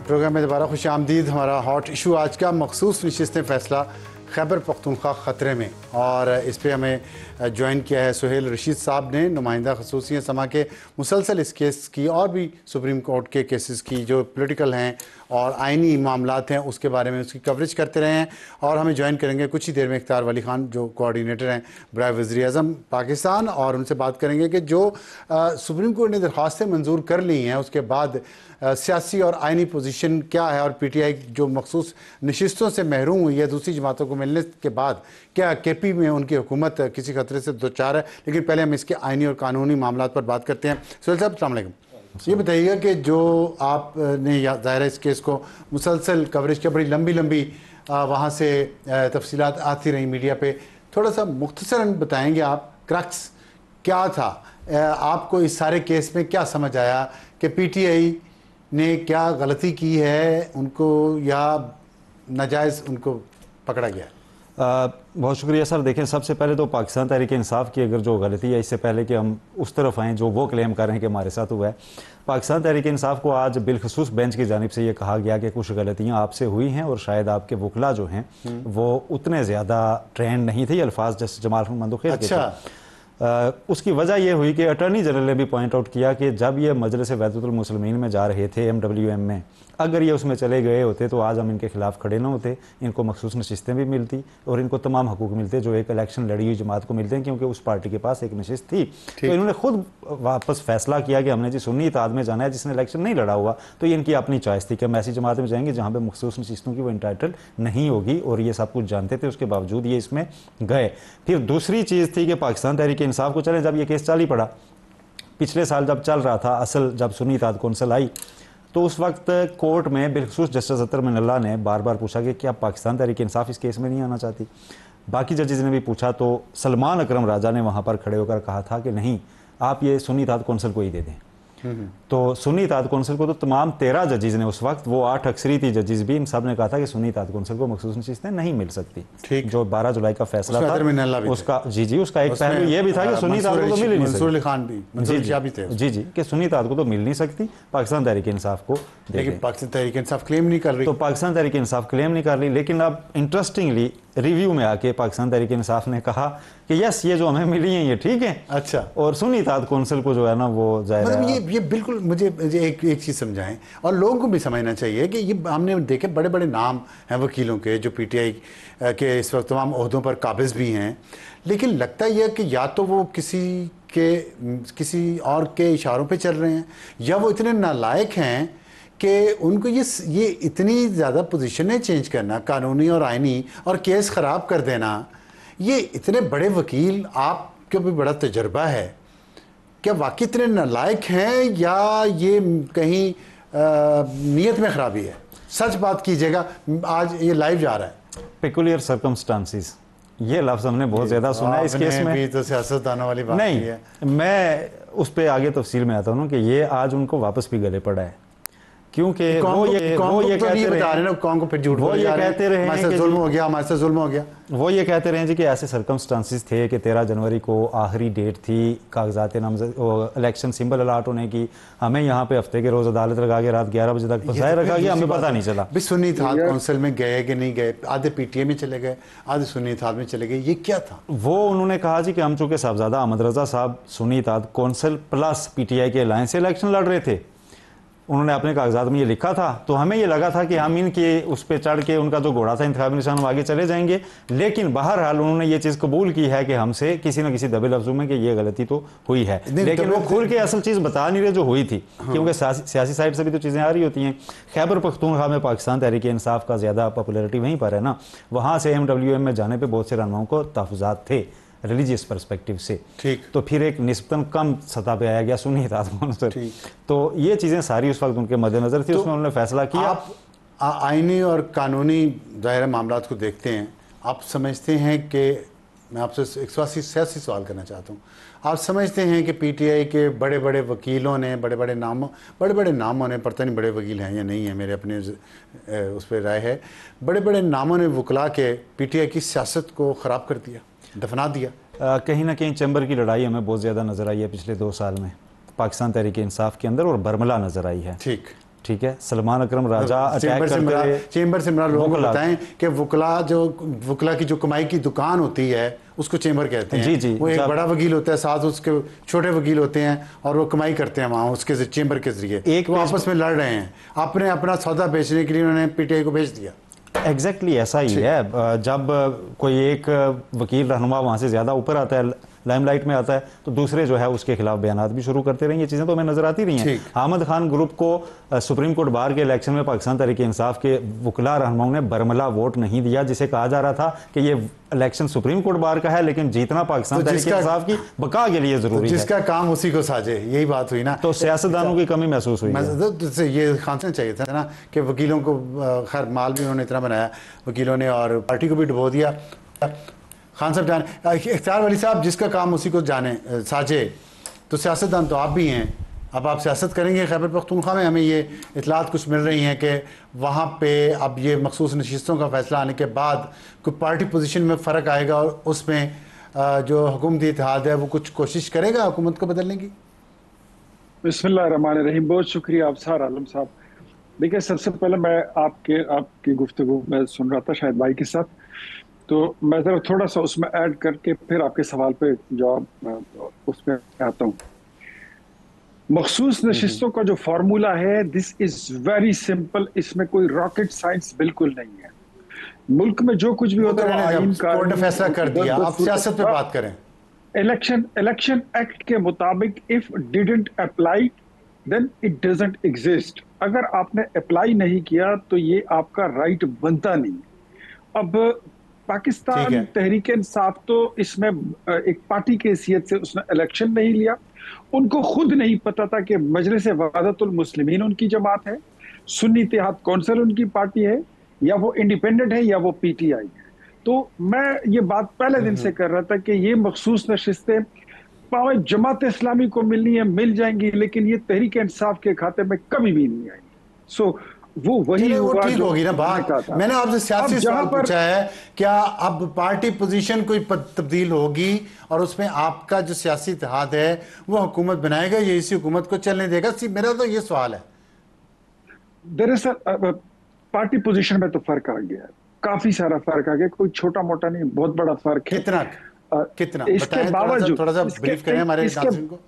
प्रोग्राम में दोबारा खुश आमदीद। हमारा हॉट इशू आज का मखसूस नशिस्तें, फैसला खैबर पख्तूनख्वा ख़तरे में, और इस पर हमें ज्वाइन किया है सुहेल रशीद साहब ने, नुमाइंदा खसूसी समा के, मुसलसल इस केस की और भी सुप्रीम कोर्ट के केसेस की जो पॉलिटिकल हैं और आइनी मामलात हैं उसके बारे में उसकी कवरेज करते रहे हैं। और हमें ज्वाइन करेंगे कुछ ही देर में इख्तियार वली खान जो कोऑर्डिनेटर हैं बराए वज़ीर आज़म पाकिस्तान, और उनसे बात करेंगे कि जो सुप्रीम कोर्ट ने दरख्वास्तें मंजूर कर ली हैं उसके बाद सियासी और आइनी पोजीशन क्या है, और पीटीआई जो मखसूस नशिस्तों से महरूम हुई है दूसरी जमातों को मिलने के बाद क्या केपी में उनकी हुकूमत किसी खतरे से दो चार है। लेकिन पहले हम इसके आइनी और कानूनी मामलात पर बात करते हैं। सुहेल साहब अस्सलाम वालेकुम, ये बताइएगा कि जो आपने ज़ाहिर है इस केस को मुसलसल कवरेज किया, बड़ी लंबी लंबी वहाँ से तफसीलात आती रही मीडिया पे, थोड़ा सा मुख्तसरन बताएंगे आप क्रक्स क्या था, आपको इस सारे केस में क्या समझ आया कि पीटीआई ने क्या गलती की है उनको, या नाजायज़ उनको पकड़ा गया? बहुत शुक्रिया सर। देखें, सबसे पहले तो पाकिस्तान तहरीक इंसाफ की अगर जो गलती है, इससे पहले कि हम उस तरफ आएँ जो वो क्लेम कर रहे हैं कि हमारे साथ हुआ है, पाकिस्तान तहरीक इंसाफ को आज बिलखसूस बेंच की जानिब से ये कहा गया कि कुछ गलतियां आपसे हुई हैं और शायद आपके वकला जो हैं वो उतने ज़्यादा ट्रेंड नहीं थे। ये अल्फाज जैसे जमाल मंदोखेर के थे। उसकी वजह यह हुई कि अटॉर्नी जनरल ने भी पॉइंट आउट किया कि जब ये मजलिस वहदतुल मुस्लिमीन में जा रहे थे MWM में, अगर ये उसमें चले गए होते तो आज हम इनके खिलाफ खड़े ना होते, इनको मखसूस नशिस्तें भी मिलती और इनको तमाम हकूक मिलते जो एक इलेक्शन लड़ी हुई जमात को मिलते हैं, क्योंकि उस पार्टी के पास एक नशिस्त थी। तो इन्होंने खुद वापस फैसला किया कि हमने जी सुन्नी इत्तेहाद में जाना है, जिसने इलेक्शन नहीं लड़ा हुआ, तो ये इनकी अपनी चॉइस थी कि हम ऐसी जमात में जाएंगे जहाँ पर मखसूस नशिस्तों की वो इंटाइटल नहीं होगी, और ये सब कुछ जानते थे, उसके बावजूद ये इसमें गए। फिर दूसरी चीज़ थी कि पाकिस्तान तहरीक इंसाफ को चले, जब ये केस चल ही पड़ा, पिछले साल जब चल रहा था असल, जब सुन्नी इत्तेहाद कौंसिल आई तो उस वक्त कोर्ट में बिलखसूस जस्टिस अतर मिनल्ला ने बार बार पूछा कि क्या पाकिस्तान तहरीक इंसाफ इस केस में नहीं आना चाहती। बाकी जजेस ने भी पूछा तो सलमान अकरम राजा ने वहाँ पर खड़े होकर कहा था कि नहीं, आप ये सुन्नी इत्तेहाद कौंसिल को ही दे दें। तो सुन्नी इत्तेहाद कौंसिल को तो तमाम 13 जजेस ने, उस वक्त वो 8 अक्सरीती जजेस भी, इन सब ने कहा था कि सुन्नी इत्तेहाद कौंसिल को मखसूस नशिस्तें नहीं मिल सकती। जो 12 जुलाई का फैसला था उसका, जी उसका एक पहलू ये भी था कि सुन्नी इत्तेहाद को तो मिल ही नहीं सकती। जी कि सुन्नी इत्तेहाद को तो मिल नहीं सकती, पाकिस्तान तहरीक इंसाफ को। लेकिन पाकिस्तान तहरीक इंसाफ क्लेम नहीं कर रही, तो पाकिस्तान तहरीक इंसाफ क्लेम नहीं कर रही। लेकिन अब इंटरेस्टिंगली रिव्यू में आके पाकिस्तान तहरीक इंसाफ ने कहा कि यस, ये जो हमें मिली है ये ठीक है। अच्छा, और सुन्नी इत्तेहाद कौंसिल को जो है ना वो मतलब ये बिल्कुल मुझे एक चीज़ समझाएं, और लोगों को भी समझना चाहिए कि ये हमने देखे बड़े बड़े नाम हैं वकीलों के जो पीटीआई के इस वक्त तमाम ओहदों पर काबिज भी हैं, लेकिन लगता यह कि या तो वो किसी और के इशारों पे चल रहे हैं, या वो इतने नालायक हैं कि उनको ये इतनी ज़्यादा पोजीशनें चेंज करना, कानूनी और आइनी, और केस ख़राब कर देना। ये इतने बड़े वकील, आपको भी बड़ा तजर्बा है, क्या वाकई इतने नालायक हैं या ये कहीं नीयत में खराबी है? सच बात कीजिएगा, आज ये लाइव जा रहा है। पेकुलियर सर्कमस्टांसिस, ये लफ्ज़ हमने बहुत ज़्यादा सुना है इस केस में। भी तो सियासतदानों वाली बात नहीं है। मैं उस पर आगे तफसील में आता हूँ कि ये आज उनको वापस भी गले पड़ा है, क्योंकि वो ये कहते रहे, कौन को फिर झूठ वो ये कहते रहे हमारे जुल्म हो गया, हमारे से जुल्म हो गया। वो ये कहते रहे जी कि ऐसे सर्कमस्टांसिस थे कि 13 जनवरी को आखिरी डेट थी कागजात नामजद इलेक्शन सिंबल अलाट होने की, हमें यहाँ पे हफ्ते के रोज़ अदालत लगा के रात 11 बजे तक फंसाए रखा गया, हमें पता नहीं चला। सुन्नी इत्तेहाद कौंसिल में गए कि नहीं गए, आधे पीटीए में चले गए, आधे सुन्नी इत्तेहाद में चले गए, ये क्या था? वो उन्होंने कहा जी कि हम चूँकि साहबजादा अहमद रजा साहब सुन्नी इत्तेहाद कौंसिल प्लस पीटीआई के अलायंस से इलेक्शन लड़ रहे थे, उन्होंने अपने कागजात में ये लिखा था, तो हमें ये लगा था कि हम इनके उस पर चढ़ के उनका जो घोड़ा था इंतखाबी निशान, आगे चले जाएंगे। लेकिन बहरहाल उन्होंने ये चीज़ कबूल की है कि हमसे किसी न किसी दबे लफ्ज़ों में कि ये गलती तो हुई है, लेकिन वो खुल के असल चीज़ बता नहीं रहे जो हुई थी, क्योंकि सियासी साइड से भी तो चीज़ें आ रही होती हैं। खैबर पख्तूनख्वा में पाकिस्तान तहरीक इंसाफ का ज़्यादा पॉपुलैरिटी वहीं पर है ना, वहाँ से MWM में जाने पर बहुत से रहनुमाओं को तहफ़्फ़ुज़ात थे रिलीजियस पर्सपेक्टिव से, ठीक, तो फिर एक निस्बतन कम सतह पे आया गया सुन्नी इत्तेहाद कौंसिल। तो ये चीज़ें सारी उस वक्त उनके मद्देनज़र थी, तो उसमें उन्होंने फैसला किया। आप आईनी और कानूनी दायरा मामलात को देखते हैं, आप समझते हैं कि, मैं आपसे एक सियासी सवाल करना चाहता हूँ, आप समझते हैं कि पीटीआई के बड़े बड़े वकीलों ने, बड़े बड़े नामों ने, पता नहीं बड़े वकील हैं या नहीं है, मेरे अपने उस पर राय है, बड़े बड़े नामों ने वकला के पीटीआई की सियासत को ख़राब कर दिया, दफना दिया? कहीं ना कहीं चैम्बर की लड़ाई हमें बहुत ज़्यादा नज़र आई है पिछले 2 साल में पाकिस्तान तहरीक इंसाफ के अंदर, और बरमला नज़र आई है। ठीक है, सलमान अकरम राजा अटैक करते, चैम्बर से लोगों को बताएं कि वकला की जो कमाई की दुकान होती है उसको चैम्बर कहते हैं। जी, वो एक बड़ा वकील होता है, साथ उसके छोटे वकील होते हैं और वो कमाई करते हैं वहाँ उसके चैम्बर के जरिए, एक वो आपस में लड़ रहे हैं, आपने अपना सौदा बेचने के लिए उन्होंने पीटीआई को बेच दिया। एग्जैक्टली ऐसा ही है। जब कोई एक वकील रहनुमा वहाँ से ज़्यादा ऊपर आता है, लाइमलाइट में आता है, तो दूसरे जो है उसके खिलाफ बयानात भी शुरू करते रहे। ये चीज़ें तो हमें नजर आती रही हैं। अहमद खान ग्रुप को सुप्रीम कोर्ट बार के इलेक्शन में पाकिस्तान तहरीक इंसाफ के वकला रहनुमाओं ने बरमला वोट नहीं दिया, जिसे कहा जा रहा था कि ये इलेक्शन सुप्रीम कोर्ट बार का है, लेकिन जीतना पाकिस्तान तहरीक इंसाफ की बका के लिए जरूरी है। जिसका काम उसी को साजे, यही बात हुई ना। तो सियासतदानों की कमी महसूस हुई। ये खांसना चाहिए था ना कि वकीलों को, खैर माल भी उन्होंने इतना बनाया वकीलों ने, और पार्टी को भी डुबो दिया। खान साहब जाने, इख्तियार वली साहब, जिसका काम उसी को जाने साजे, तो सियासतदान तो आप भी हैं, अब आप सियासत करेंगे। खैबर पख्तूनख्वा में हमें ये इतलात कुछ मिल रही हैं कि वहाँ पे अब ये मखसूस नशिस्तों का फैसला आने के बाद कोई पार्टी पोजीशन में फ़र्क आएगा और उसमें जो हुकूमती इत्तेहाद है वो कुछ कोशिश करेगा हुकूमत को बदलने की। बिस्मिल्लाहिर्रहमानिर्रहीम, बहुत शुक्रिया आप सार आलम साहब। देखिए, सबसे पहले मैं आपकी गुफ्तगू में सुन रहा था शायद भाई के साथ, तो मैं ज़रा थोड़ा सा उसमें ऐड करके फिर आपके सवाल पे जवाब उसमें आता हूँ। मखसूस नशिस्तों का जो फार्मूला है, दिस इज वेरी सिंपल, इसमें कोई रॉकेट साइंस बिल्कुल नहीं है। मुल्क में जो कुछ भी होता है आईन का कोर्ट ने फैसला कर दिया, आप सियासत पे बात करें। इलेक्शन एक्ट के मुताबिक if didn't apply then it doesn't exist. अगर आपने अप्लाई नहीं किया तो ये आपका राइट बनता नहीं। अब पाकिस्तान तहरीक इंसाफ तो इसमें एक पार्टी की हैसियत से उसने इलेक्शन नहीं लिया। उनको खुद नहीं पता था कि मजलिस वहादतुल मुस्लिमीन उनकी जमात है, सुन्नी इत्तेहाद कौंसिल उनकी पार्टी है, या वो इंडिपेंडेंट है या वो पीटीआई है। तो मैं ये बात पहले दिन से कर रहा था कि ये मखसूस नशिस्तें पावे जमात इस्लामी को मिलनी है, मिल जाएंगी, लेकिन ये तहरीक इंसाफ के खाते में कभी भी नहीं आएंगी। सो वो वही हुआ, ठीक होगी ना बात। मैंने आपसे सियासी सवाल पूछा है, क्या अब पार्टी पोजीशन कोई तब्दील होगी और उसमें आपका जो सियासी इत्तेहाद है वो हुकूमत बनाएगा या इसी हुकूमत को चलने देगा? मेरा तो ये सवाल है। दरअसल पार्टी पोजीशन में तो फर्क आ गया है, काफी सारा फर्क आ गया, कोई छोटा मोटा नहीं, बहुत बड़ा फर्क है। कितना इसके बावजूद, थोड़ा सा ब्रीफ करें हमारे नाज़रीन को।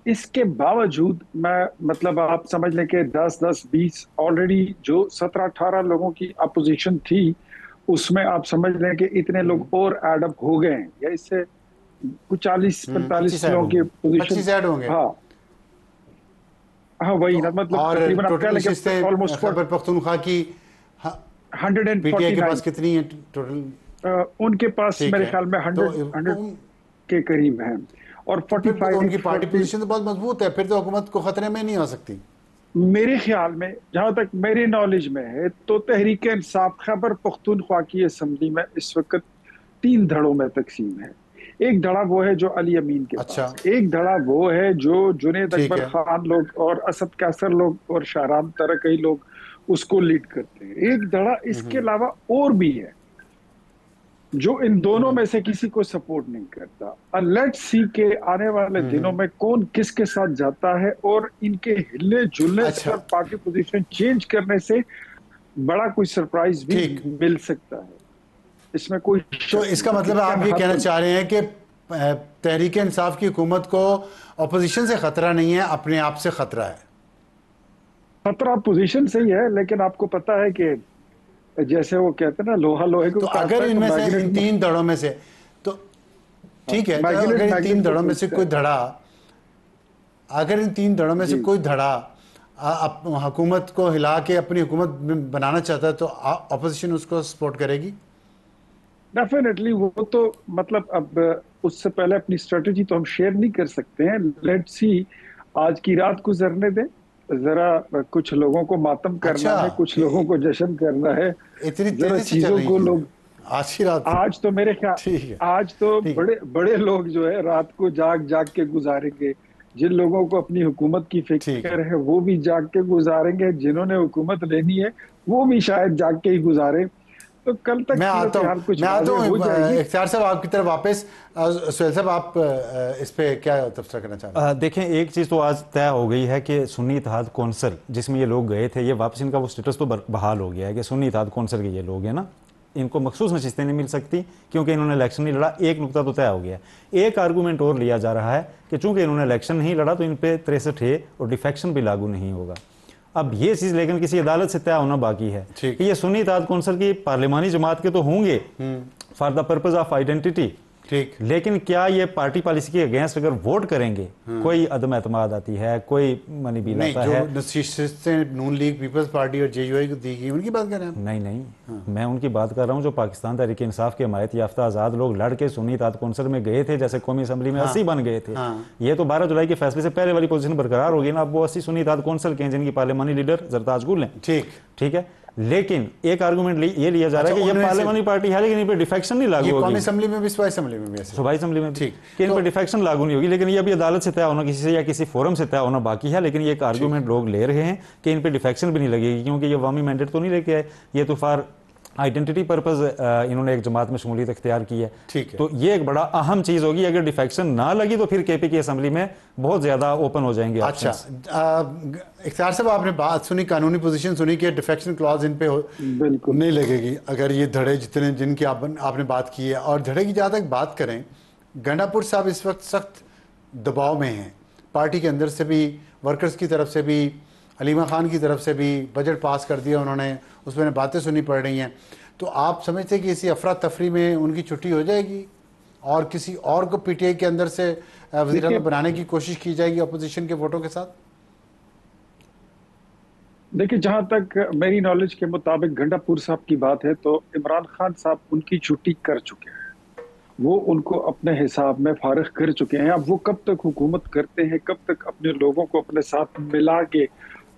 इसके बावजूद मैं मतलब आप समझ लें कि 10-20 ऑलरेडी जो 17-18 लोगों की अपोजिशन थी, उसमें आप समझ लें कि इतने लोग और एड अप हो गए हैं, या इससे कुछ 40-45 लोगों की पोजीशन। हाँ वही ना, मतलब तकरीबन ऑलमोस्ट खैबर पख्तूनख्वा की 149 के पास कितनी है टोटल? उनके पास मेरे ख्याल में 100 के करीब हैं। और फिर तो 45 उनकी पार्टी पोजीशन तो बहुत मजबूत है, फिर तो हुकूमत को खतरे में नहीं आ सकती। मेरे ख्याल में, जहां तक मेरे नॉलेज में है, तो तहरीक इंसाफ खैबर पख्तूनख्वा की असम्बली में इस वक्त 3 धड़ों में तकसीम है। एक धड़ा वो है जो अली अमीन के अच्छा। पास, एक धड़ा वो है जो जुनेद ठीक अकबर है। खान लोग और असद कैसर लोग और शाहराम तरकई लोग उसको लीड करते हैं। एक धड़ा इसके अलावा और भी है जो इन दोनों में से किसी को सपोर्ट नहीं करता। लेट्स सी के आने वाले दिनों में कौन किसके साथ जाता है, और इनके हिलने जुलने से अच्छा। और पार्टी पोजीशन चेंज करने से बड़ा कोई सरप्राइज भी ठीक। मिल सकता है, इसमें कोई तो इसका मतलब आप ये कहना चाह रहे हैं कि तहरीक इंसाफ की हुकूमत को अपोजिशन से खतरा नहीं है, अपने आप से खतरा है। खतरा पोजीशन से ही है, लेकिन आपको पता है कि जैसे वो कहते हैं ना, लोहा लोहे को तो अगर इनमें से इन 3 धड़ों में से, तो ठीक है, तो अगर इन 3 धड़ों में से कोई धड़ा, अगर इन 3 धड़ों में से कोई धड़ा हुकूमत को हिला के अपनी हुकूमत बनाना चाहता है, तो अपोजिशन उसको सपोर्ट करेगी? डेफिनेटली। वो तो मतलब अब उससे पहले अपनी स्ट्रेटजी तो हम शेयर नहीं कर सकते हैं। लेट्स सी, आज की रात गुजरने दें जरा, कुछ लोगों को मातम करना है, कुछ लोगों को जश्न करना है, इतनी जरा चीजों को लोग आज की रात, आज तो मेरे ख्याल आज तो बड़े बड़े लोग जो है रात को जाग जाग के गुजारेंगे। जिन लोगों को अपनी हुकूमत की फिक्र है वो भी जाग के गुजारेंगे, जिन्होंने हुकूमत लेनी है वो भी शायद जाग के ही गुजारे। तो कल तक मैं आता हूँ इख्तियार साहब आपकी तरफ वापस। सुहेल साहब, आप इस पे क्या तबसरा करना चाहते हैं? देखें, एक चीज़ तो आज तय हो गई है कि सुन्नी इत्तेहाद कौंसिल जिसमें ये लोग गए थे, ये वापस इनका वो स्टेटस तो बहाल हो गया है कि सुन्नी इत्तेहाद कौंसिल के ये लोग हैं ना, इनको मखसूस नशिस्तें नहीं मिल सकती क्योंकि इन्होंने इलेक्शन नहीं लड़ा। एक नुकता तो तय हो गया। एक आर्गूमेंट और लिया जा रहा है कि चूंकि इन्होंने इलेक्शन नहीं लड़ा तो इन पर 63A और डिफेक्शन भी लागू नहीं होगा। अब ये चीज़ लेकिन किसी अदालत से तय होना बाकी है कि ये सुन्नी इत्तेहाद कौंसिल की पार्लिमानी जमात के तो होंगे for the purpose of identity, ठीक, लेकिन क्या ये पार्टी पॉलिसी के अगेंस्ट अगर वोट करेंगे, कोई अदम एतमाद आती है, कोई मनी बिल आता है। नून लीग, पीपल्स पार्टी और जेयूआई को दी गई, उनकी बात कर रहे हैं? नहीं, मैं उनकी बात कर रहा हूँ जो पाकिस्तान तहरीक इंसाफ के हमायत याफ्ता आज़ाद लोग लड़ के सुन्नी इत्तेहाद कौंसिल में गए थे, जैसे कौमी असम्बली में 80 बन गए थे। ये तो 12 जुलाई के फैसले से पहले वाली पोजीशन बरकरार होगी ना। अब वो 80 सुन्नी इत्तेहाद कौंसिल के हैं जिनकी पार्लिमानी लीडर जरताज गुल हैं। ठीक है, लेकिन एक आर्गुमेंट ये लिया जा रहा है कि ये पार्लियामानी पार्टी है लेकिन इन पे डिफेक्शन नहीं लागू होगी। कौमी असेंबली में भी, सूबाई असेंबली में भी, सूबाई असेंबली में भी कि इन पे डिफेक्शन लागू नहीं होगी, लेकिन ये अभी अदालत से तय होना, किसी से या किसी फोरम से तय होना बाकी है। लेकिन ये एक आर्गुमेंट लोग ले रहे हैं कि इन पे डिफेक्शन भी नहीं लगेगी क्योंकि ये अवामी मैंडेट तो नहीं लेके आए, ये तो फॉर आइडेंटिटी पर्पज इन्होंने एक जमात में शमूलियत इख्तियार की है। ठीक है, तो ये एक बड़ा अहम चीज होगी। अगर डिफेक्शन ना लगी तो फिर केपी की असेंबली में बहुत ज्यादा ओपन हो जाएंगे। अच्छा, इख्तियार साहब, आपने बात सुनी, कानूनी पोजीशन सुनी कि डिफेक्शन क्लॉज इन पे नहीं लगेगी अगर ये धड़े जितने जिनकी आपने बात की है। और धड़े की जहाँ तक बात करें, गंडापुर साहब इस वक्त सख्त दबाव में हैं, पार्टी के अंदर से भी, वर्कर्स की तरफ से भी, अलीमा खान की तरफ से भी। बजट पास कर दिया उन्होंने, उसमें बातें सुननी पड़ रही हैं। तो आप समझते हैं कि इसी अफरा तफरी में उनकी छुट्टी हो जाएगी और किसी और को पीटीआई के अंदर से वज़ीर आज़म बनाने की कोशिश की जाएगी अपोजिशन के वोटों के साथ? देखिए, जहां तक मेरी नॉलेज के मुताबिक गंडापुर साहब की बात है तो इमरान खान साहब उनकी छुट्टी कर चुके हैं, वो उनको अपने हिसाब में फारिग कर चुके हैं। अब वो कब तक हुकूमत करते हैं, कब तक अपने लोगों को अपने साथ मिला के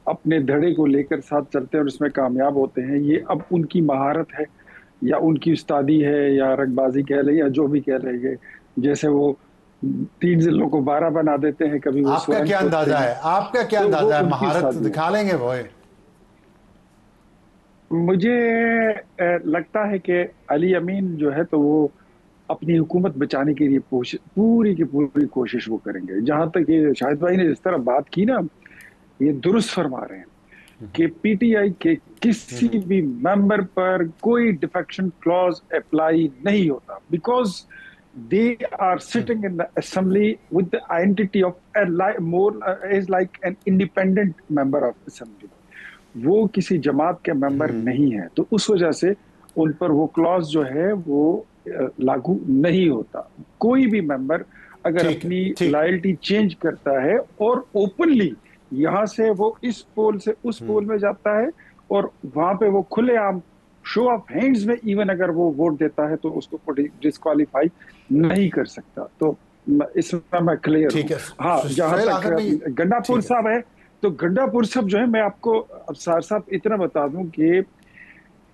अपने धड़े को लेकर साथ चलते हैं और उसमें कामयाब होते हैं, ये अब उनकी महारत है या उनकी उस्तादी है या रगबाजी कह लें या जो भी कह लेंगे। जैसे वो 3 जिलों को 12 बना देते हैं, कभी वो आपका क्या अंदाजा है? आपका क्या अंदाजा है? महारत दिखा लेंगे वो? मुझे लगता है कि अली अमीन जो है तो वो अपनी हुकूमत बचाने के लिए पूरी की पूरी कोशिश वो करेंगे। जहां तक ये शाहिद भाई ने जिस तरह बात की ना, ये दुरुस्त फरमा रहे हैं कि पीटीआई के किसी भी मेंबर पर कोई डिफेक्शन क्लॉज अप्लाई नहीं होता, because they are sitting in the assembly with the identity of more is like an independent member of assembly. वो किसी जमात के मेंबर नहीं है, तो उस वजह से उन पर वो क्लॉज जो है वो लागू नहीं होता। कोई भी मेंबर अगर अपनी लॉयल्टी चेंज करता है और ओपनली यहाँ से वो इस पोल से उस पोल में जाता है और वहां पे वो खुलेआम शो ऑफ हैंड्स में इवन अगर वो वोट देता है तो उसको डिस्क्वालीफाई नहीं कर सकता। तो इसमें मैं क्लियर ठीक है। हूँ। हाँ, जहाँ तक गंडापुर साहब है, तो गंडापुर साहब जो है, मैं आपको अब साहब इतना बता दूं कि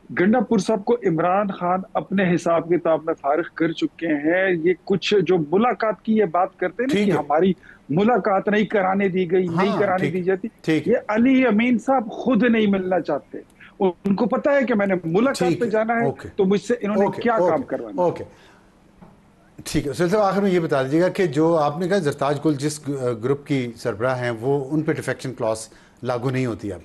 गंडापुर साहब को इमरान खान अपने हिसाब किताब में फारिग कर चुके हैं। ये कुछ जो मुलाकात की ये बात करते हैं ना कि हमारी मुलाकात नहीं कराने दी गई, नहीं कराने दी जाती, ये अली अमीन साहब खुद नहीं मिलना चाहते। उनको पता है कि मैंने मुलाकात पे जाना है, तो मुझसे इन्होंने क्या काम करवाना। ओके, ठीक है। सिलसिला आखिर में ये बता दीजिएगा कि जो आपने कहा जरताज गुल जिस ग्रुप की सरबराह हैं, वो उन पे डिफेक्शन क्लॉज लागू नहीं होती अब।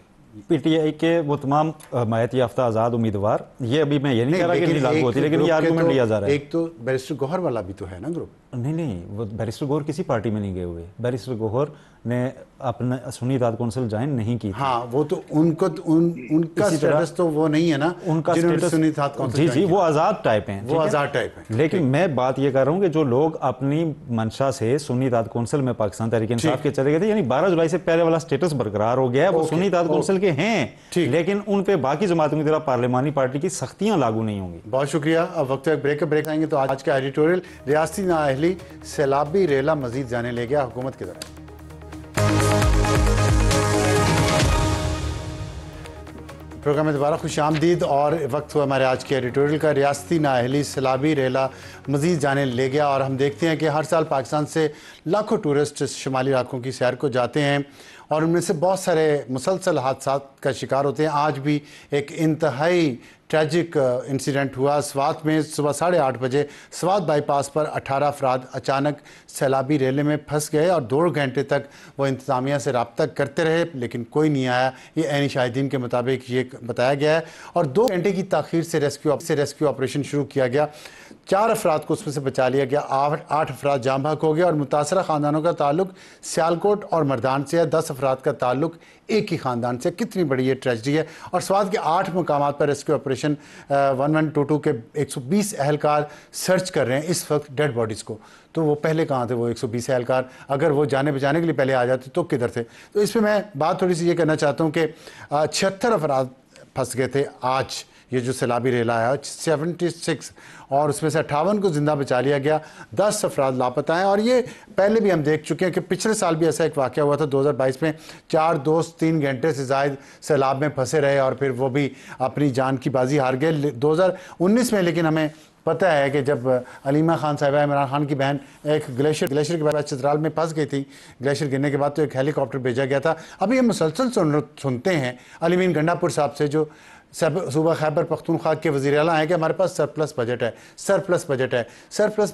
पीटीआई के वो तमाम हमायत याफ्ता आज़ाद उम्मीदवार, ये अभी मैं ये नहीं कह रहा कि नहीं लागू होती, लेकिन ये आर्गूमेंट लिया जा रहा है। एक तो बैरिस्टर गौहर वाला भी तो है ना ग्रुप। नहीं, वो बैरिस्टर गौहर किसी पार्टी में नहीं गए हुए। बैरिस्टर गौहर ने अपना सुन्नी इत्तेहाद कौंसिल ज्वाइन नहीं की। हाँ, वो तो उनको उनका स्टेटस तो वो नहीं है ना, उनका स्टेटस सुन्नी इत्तेहाद कौंसिल। जी, वो आज़ाद टाइप हैं, वो आज़ाद टाइप हैं। लेकिन मैं बात ये कर रहा हूँ कि जो लोग अपनी मंशा से सुन्नी इत्तेहाद कौंसिल में पाकिस्तान तहरीक इंसाफ के चले गए थे, यानी 12 जुलाई से पहले वाला स्टेटस बरकरार हो गया है, वो सुन्नी इत्तेहाद कौंसिल के हैं, लेकिन उन पे बाकी जमातों की तरह पार्लिमानी पार्टी की सख्तियां लागू नहीं होंगी। बहुत शुक्रिया। अब वक्त ब्रेक आएंगे तो आज का एडिटोरियल रियासती नाअहली सैलाबी रेला मजीद जाने ले गया हुकूमत के दौरान। प्रोग्राम में दोबारा खुश आमदीद और वक्त हुआ हमारे आज के एडिटोरियल का। रियासती नाअहली सैलाबी रेला मजीद जाने ले गया और हम देखते हैं कि हर साल पाकिस्तान से लाखों टूरिस्ट शुमाली इलाकों की सैर को जाते हैं और उनमें से बहुत सारे मुसलसल हादसात का शिकार होते हैं। आज भी एक इंतहाई ट्रैजिक इंसिडेंट हुआ स्वात में। सुबह 8:30 बजे स्वात बाईपास पर 18 अफराद अचानक सैलाबी रेले में फंस गए और 2 घंटे तक वो इंतज़ामिया से रब्ता करते रहे, लेकिन कोई नहीं आया। ये ऐनी शाहिदीन के मुताबिक ये बताया गया है और 2 घंटे की ताख़ीर से रेस्क्यू ऑपरेशन शुरू किया गया। 4 अफराद को उसमें से बचा लिया गया, 8 अफराद जाम बहक हो गए और मुतासरा ख़ानदानों का ताल्लुक सियालकोट और मर्दान से है। 10 अफराद का ताल्लुक एक ही ख़ानदान से। कितनी बड़ी ये ट्रेजिडी है। और स्वात के 8 मकामात पर रेस्क्यू ऑपरेशन 1122 के 120 एहलकार सर्च कर रहे हैं इस वक्त डेड बॉडीज़ को। तो वो पहले कहाँ थे वो 120 एहलकार? अगर वो जाने बचाने के लिए पहले आ जाते तो किधर थे? तो इस पर मैं बात थोड़ी सी ये करना चाहता हूँ कि 76 अफराद फंस गए थे आज ये जो सैलाबी रेला है, 76, और उसमें से 58 को ज़िंदा बचा लिया गया। 10 अफराद लापता हैं और ये पहले भी हम देख चुके हैं कि पिछले साल भी ऐसा एक वाक़या हुआ था 2022 में। 4 दोस्त 3 घंटे से ज़ायद सैलाब में फंसे रहे और फिर वो भी अपनी जान की बाजी हार गए 2019 में। लेकिन हमें पता है कि जब अलीमा खान साहिबा इमरान खान की बहन एक ग्लेशियर के बाद चित्राल में फंस गई थी, ग्लेशियर गिरने के बाद तो एक हेलीकॉप्टर भेजा गया था। अभी हम मुसलसल सुनते हैं अलीमीन गंडापुर साहब से जो सूबा खैबर पख्तूनख्वा के वज़ीर आला हैं कि हमारे पास सरप्लस बजट है। सरप्लस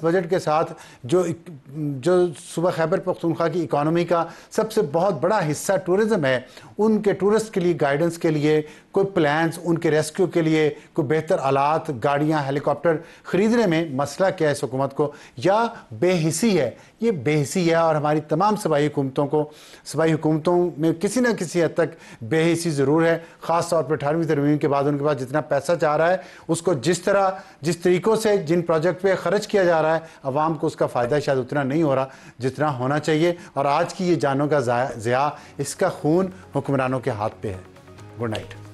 बजट के साथ जो सूबा खैबर पख्तूनख्वा की इकानमी का सबसे बहुत बड़ा हिस्सा टूरिज़्म है, उनके टूरिस्ट के लिए गाइडेंस के लिए कोई प्लान्स, उनके रेस्क्यू के लिए कोई बेहतर आलात, गाड़ियाँ, हेलीकॉप्टर ख़रीदने में मसला क्या है इस हुकूमत को, या बेहिसी है? ये बेहिसी है और हमारी तमाम सूबाई हुकूमतों में किसी न किसी हद तक बेहिसी ज़रूर है। ख़ास तौर पर 18वीं तरमीम के बाद उनके पास जितना पैसा चाह रहा है उसको जिस तरीक़ों से जिन प्रोजेक्ट पे खर्च किया जा रहा है, अवाम को उसका फ़ायदा शायद उतना नहीं हो रहा जितना होना चाहिए। और आज की ये जानों का ज़िया, इसका खून हुक्मरानों के हाथ पे है। Good night.